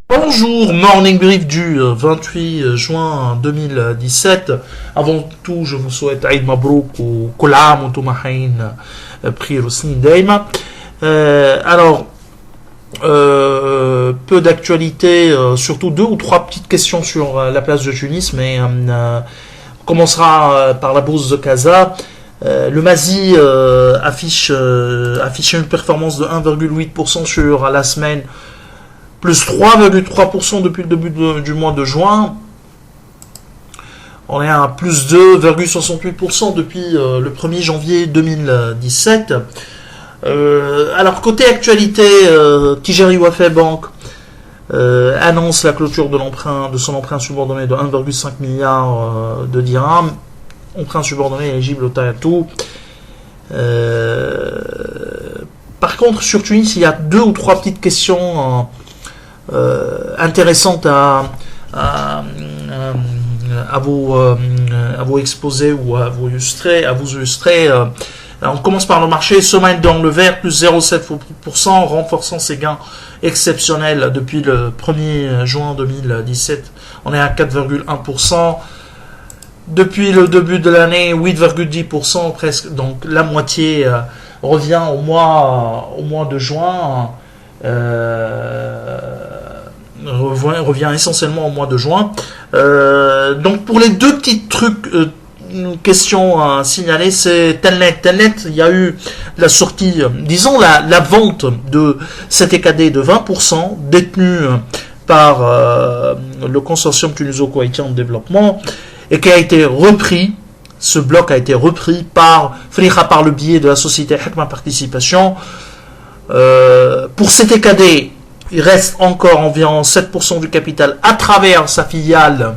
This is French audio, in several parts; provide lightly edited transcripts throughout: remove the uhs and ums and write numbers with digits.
Bonjour, morning brief du 28 juin 2017. Avant tout, je vous souhaite Aïd Mabrouk ou Kolam ou Toumahain Prir Snin Daima. Alors, peu d'actualité, surtout deux ou trois petites questions sur la place de Tunis, mais on commencera par la bourse de Casa. Le Mazi affiche une performance de 1,8% sur la semaine, plus 3,3% depuis le début du mois de juin. On est à plus 2,68% depuis le 1er janvier 2017. Alors, côté actualité, Tijari Wafé Bank annonce la clôture de son emprunt subordonné de 1,5 milliard de dirhams. Emprunt subordonné éligible au Tayatou. Par contre, sur Tunis, il y a deux ou trois petites questions intéressantes à vous exposer ou à vous illustrer. On commence par le marché. Semaine dans le vert, plus 0,7%, renforçant ses gains exceptionnels depuis le 1er juin 2017. On est à 4,1%. Depuis le début de l'année, 8,10%, presque. Donc la moitié revient au mois de juin. Revient essentiellement au mois de juin. Donc pour les deux petits trucs, questions à signaler, c'est Telnet. Telnet, il y a eu la sortie, disons la vente de cet EKD de 20% détenu par le consortium tuniso-koweïtien de développement et qui a été repris. Ce bloc a été repris par Friha par le biais de la société Hekma Participation. Pour cet EKD, il reste encore environ 7% du capital à travers sa filiale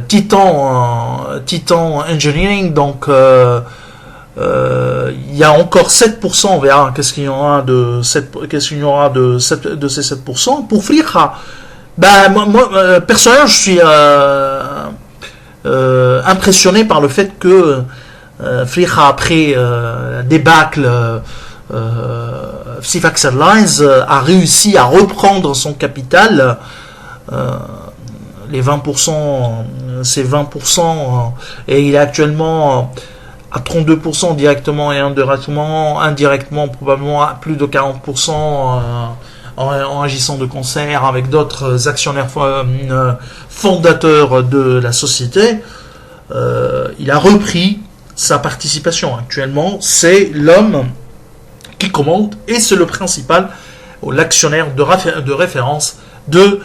Titan Engineering. Donc il y a encore 7%, on verra qu'est-ce qu'il y aura de ces 7%. Pour Friha, moi personnellement, je suis impressionné par le fait que Friha, après débâcle Sifax Airlines, a réussi à reprendre son capital. Les 20%, c'est 20%, et il est actuellement à 32% directement et indirectement probablement à plus de 40% en agissant de concert avec d'autres actionnaires fondateurs de la société. Il a repris sa participation. Actuellement, c'est l'homme qui commande et c'est le principal, l'actionnaire de référence de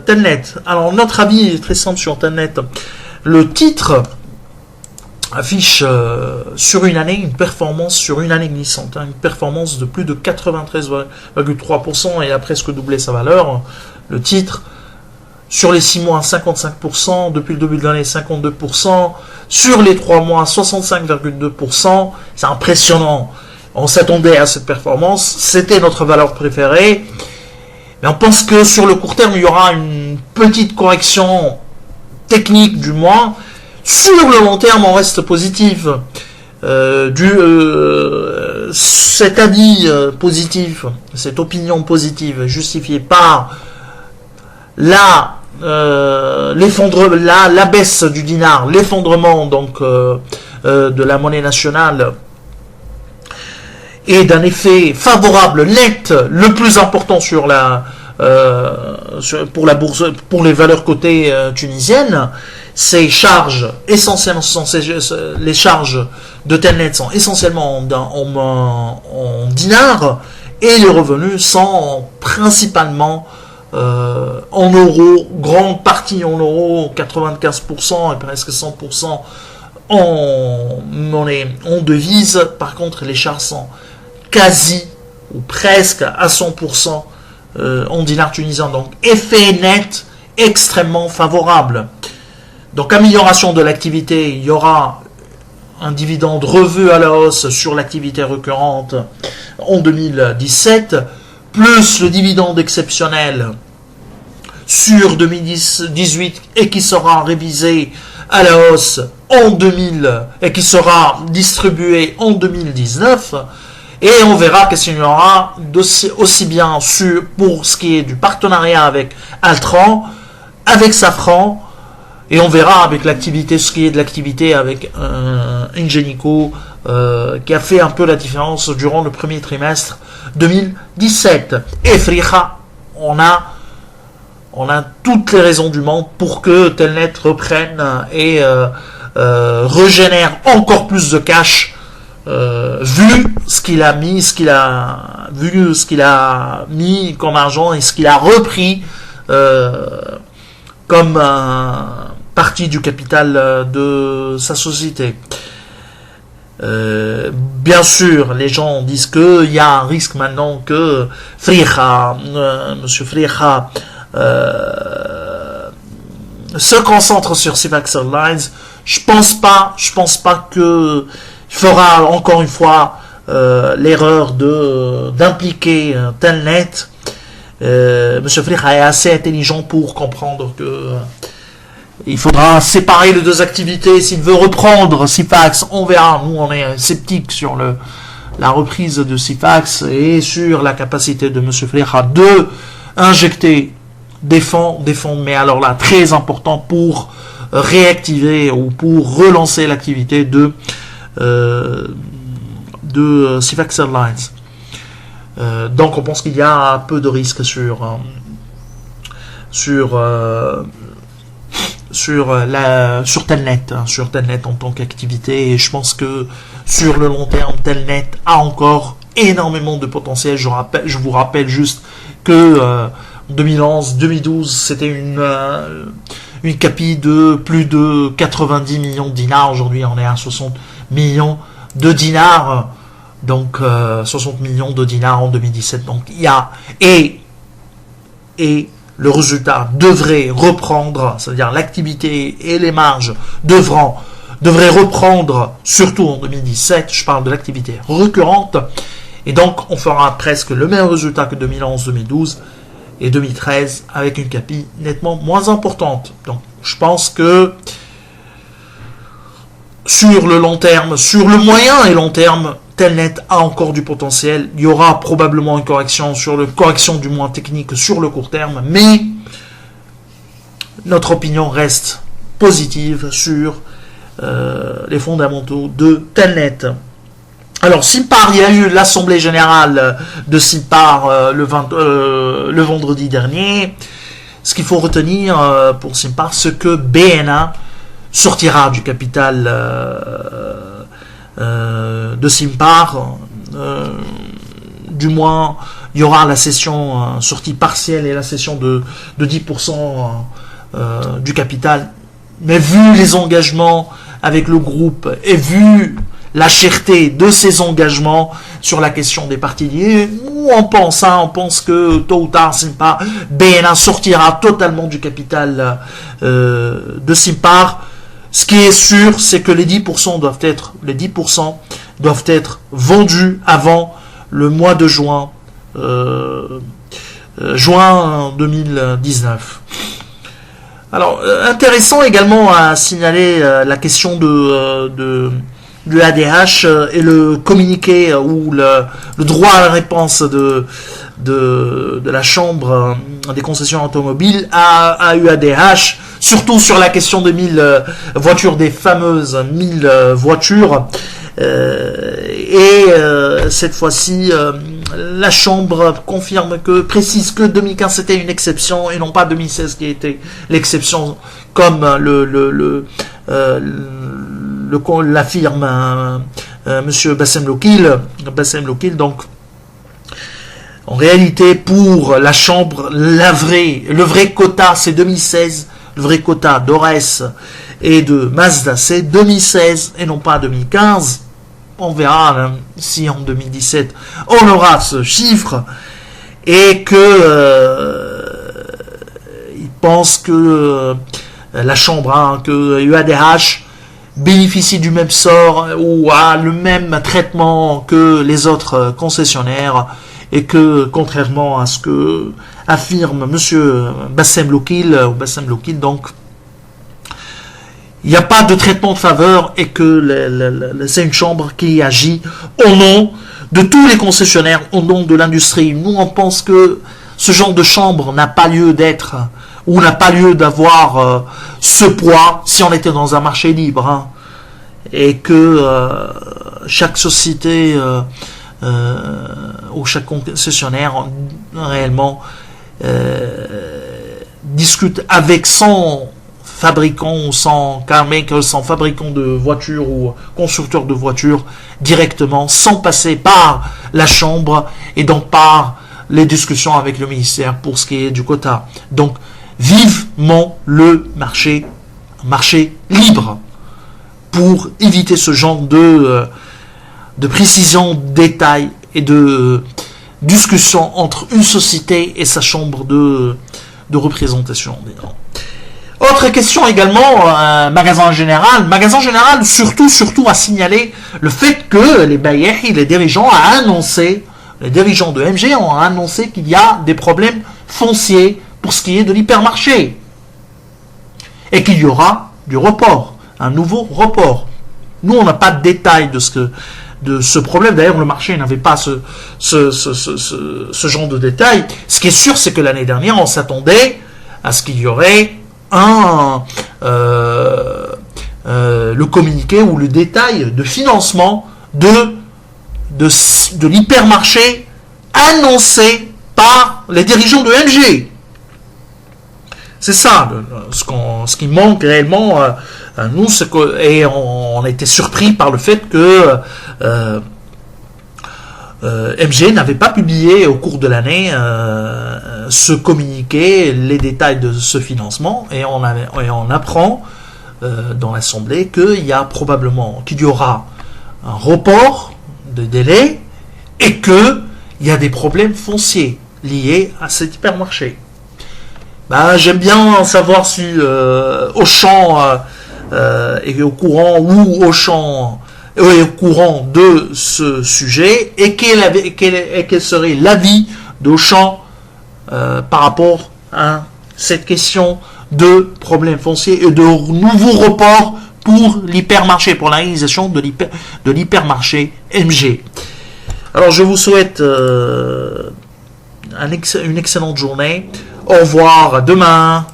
Telnet. Alors, notre avis est très simple sur Telnet. Le titre affiche sur une année une performance sur une année glissante, une performance de plus de 93,3% et a presque doublé sa valeur. Le titre sur les 6 mois 55%, depuis le début de l'année 52%, sur les 3 mois 65,2%. C'est impressionnant. On s'attendait à cette performance, c'était notre valeur préférée. Mais on pense que sur le court terme, il y aura une petite correction technique du moins. Sur le long terme, on reste positif. Cet avis positif, cette opinion positive est justifiée par la baisse du dinar, l'effondrement donc de la monnaie nationale et d'un effet favorable net, le plus important sur pour la bourse, pour les valeurs cotées tunisiennes. Ces charges essentiellement les charges de Telnet sont essentiellement en dinars et les revenus sont principalement en euros, grande partie en euros, 95% et presque 100% en monnaie, en devise. Par contre, les charges sont quasi ou presque à 100% en dinars tunisiens. Donc, effet net extrêmement favorable. Donc, amélioration de l'activité, il y aura un dividende revu à la hausse sur l'activité récurrente en 2017, plus le dividende exceptionnel sur 2018 et qui sera révisé à la hausse en 2000 et qui sera distribué en 2019. Et on verra qu'est-ce qu'il y aura aussi bien pour ce qui est du partenariat avec Altran, avec Safran, et on verra avec l'activité, ce qui est de l'activité avec Ingenico, qui a fait un peu la différence durant le premier trimestre 2017. Et Friha, on a toutes les raisons du monde pour que Telnet reprenne et régénère encore plus de cash, vu ce qu'il a mis comme argent et ce qu'il a repris comme partie du capital de sa société. Bien sûr, les gens disent qu'il y a un risque maintenant que Monsieur Friha se concentre sur Sifax Airlines. Je pense pas que fera encore une fois l'erreur d'impliquer Telnet. Monsieur Friha est assez intelligent pour comprendre que il faudra séparer les deux activités. S'il veut reprendre Sifax, on verra. Nous, on est sceptiques sur la reprise de Sifax et sur la capacité de Monsieur Friha de injecter des fonds, mais alors là, très important pour réactiver ou pour relancer l'activité de Sifax Airlines. Donc on pense qu'il y a un peu de risque sur Telnet en tant qu'activité, et je pense que sur le long terme, Telnet a encore énormément de potentiel. Je vous rappelle juste que 2011-2012, c'était une capi de plus de 90 millions de dinars. Aujourd'hui, on est à 60 millions de dinars. Donc, 60 millions de dinars en 2017. Donc, il y a... Et le résultat devrait reprendre, c'est-à-dire l'activité et les marges devraient reprendre, surtout en 2017. Je parle de l'activité récurrente. Et donc, on fera presque le même résultat que 2011-2012 et 2013 avec une capi nettement moins importante. Donc, je pense que sur le long terme, sur le moyen et long terme, Telnet a encore du potentiel. Il y aura probablement une correction du moins technique sur le court terme, mais notre opinion reste positive sur les fondamentaux de Telnet. Alors, Simpar, il y a eu l'assemblée générale de Simpar le vendredi dernier. Ce qu'il faut retenir pour Simpar, c'est que BNA sortira du capital de Simpar. Du moins, il y aura la session sortie partielle et la session de 10% du capital. Mais vu les engagements avec le groupe et vu la cherté de ces engagements sur la question des parties liées, on pense que tôt ou tard, Simpar, BNA sortira totalement du capital de Simpar. Ce qui est sûr, c'est que les 10% doivent être vendus avant le mois de juin 2019. Alors, intéressant également à signaler la question du ADH et le communiqué ou le droit à la réponse de la Chambre des concessions automobiles à UADH, surtout sur la question de 1000 voitures, des fameuses 1000 voitures. Cette fois-ci, la Chambre précise que 2015 c'était une exception et non pas 2016 qui était l'exception, comme l'affirme Monsieur Bassem Lokil. Donc, en réalité, pour la Chambre, le vrai quota, c'est 2016. Le vrai quota d'Ores et de Mazda, c'est 2016 et non pas 2015. On verra si en 2017, on aura ce chiffre et que il pense que la Chambre, que UADH bénéficie du même sort ou a le même traitement que les autres concessionnaires, et que contrairement à ce que affirme Monsieur Bassem Lokil, donc il n'y a pas de traitement de faveur et que c'est une chambre qui agit au nom de tous les concessionnaires, au nom de l'industrie. Nous, on pense que ce genre de chambre n'a pas lieu d'être ou n'a pas lieu d'avoir ce poids si on était dans un marché libre, hein, et que chaque société ou chaque concessionnaire réellement discute avec son fabricant ou son carmaker, son fabricant de voitures ou constructeur de voitures directement, sans passer par la chambre et donc par les discussions avec le ministère pour ce qui est du quota. Donc, vivement le marché libre pour éviter ce genre de précision, détail et de discussion entre une société et sa chambre de représentation. Autre question également, magasin général. Magasin général, surtout à signaler le fait que les bailliers, les dirigeants de MG ont annoncé qu'il y a des problèmes fonciers pour ce qui est de l'hypermarché. Et qu'il y aura du report, un nouveau report. Nous, on n'a pas de détails de ce problème. D'ailleurs, le marché n'avait pas ce genre de détails. Ce qui est sûr, c'est que l'année dernière, on s'attendait à ce qu'il y aurait le communiqué ou le détail de financement de l'hypermarché annoncé par les dirigeants de MG. C'est ça, ce qui manque réellement à nous, et on a été surpris par le fait que MG n'avait pas publié au cours de l'année ce communiqué, les détails de ce financement, et on apprend dans l'Assemblée qu'il y aura un report de délai et qu'il y a des problèmes fonciers liés à cet hypermarché. J'aime bien savoir si Auchan est au courant ou Auchan est au courant de ce sujet et quel serait l'avis d'Auchan par rapport à cette question de problèmes fonciers et de nouveaux reports pour l'hypermarché, pour la réalisation de l'hypermarché MG. Alors je vous souhaite une excellente journée. Au revoir, à demain.